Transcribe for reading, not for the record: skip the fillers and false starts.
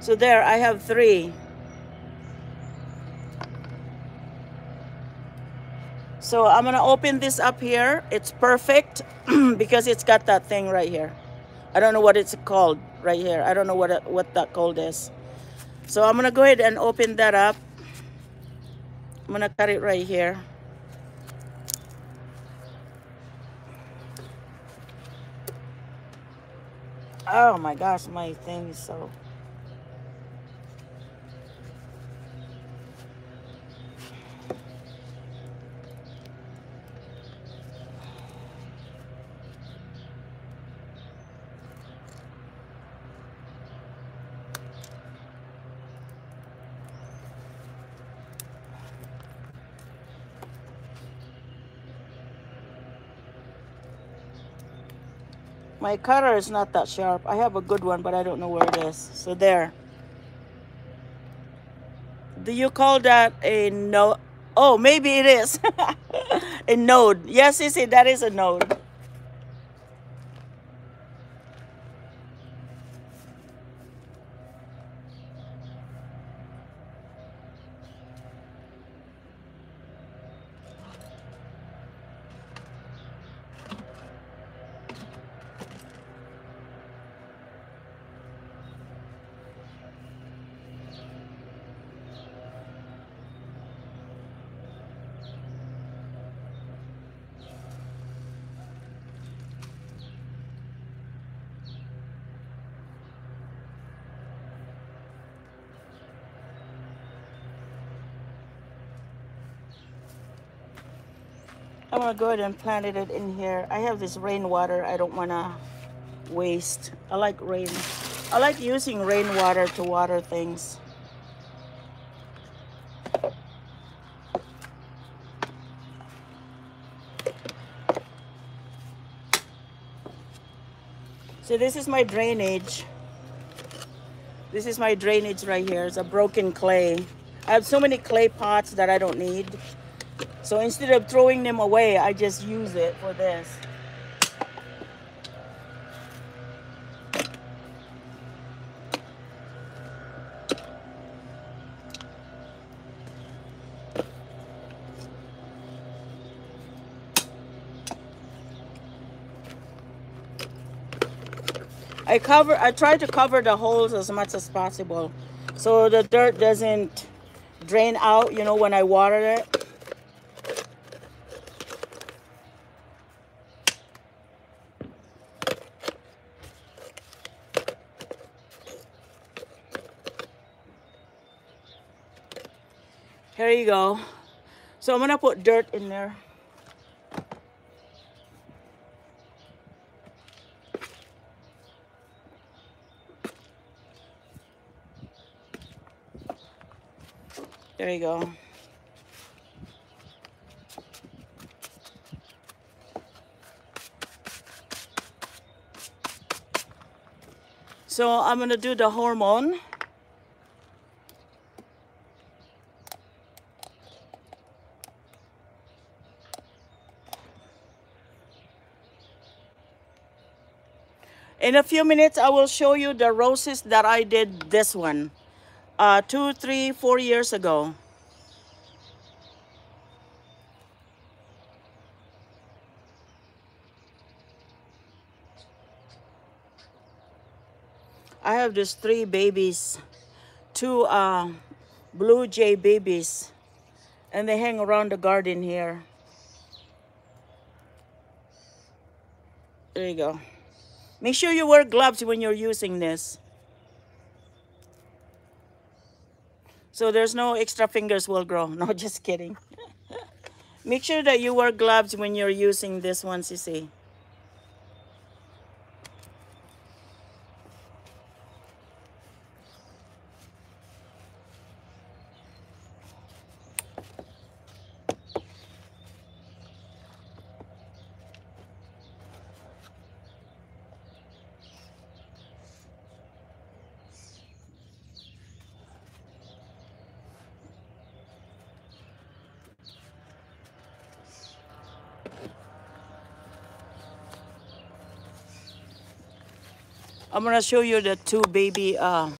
So there, I have 3. So I'm gonna open this up here. It's perfect because it's got that thing right here. I don't know what it's called right here. I don't know what that called is. So I'm gonna go ahead and open that up. I'm gonna cut it right here. Oh my gosh, my thing is so... My cutter is not that sharp. I have a good one, but I don't know where it is. So there. Do you call that a node? Oh, maybe it is. A node. Yes, Sissy, that is a node. I'm gonna go ahead and plant it in here. I have this rainwater I don't wanna waste. I like rain. I like using rainwater to water things. So this is my drainage. This is my drainage right here. It's a broken clay. I have so many clay pots that I don't need. So instead of throwing them away, I just use it for this. I try to cover the holes as much as possible so the dirt doesn't drain out, you know, when I water it. Here you go. So I'm gonna put dirt in there. There you go. So I'm gonna do the hormone. In a few minutes, I will show you the roses that I did this one 2, 3, 4 years ago. I have these 3 babies, 2 blue jay babies, and they hang around the garden here. There you go. Make sure you wear gloves when you're using this. So there's no extra fingers will grow. No, just kidding. Make sure that you wear gloves when you're using this one, Sissy. I'm gonna show you the 2 baby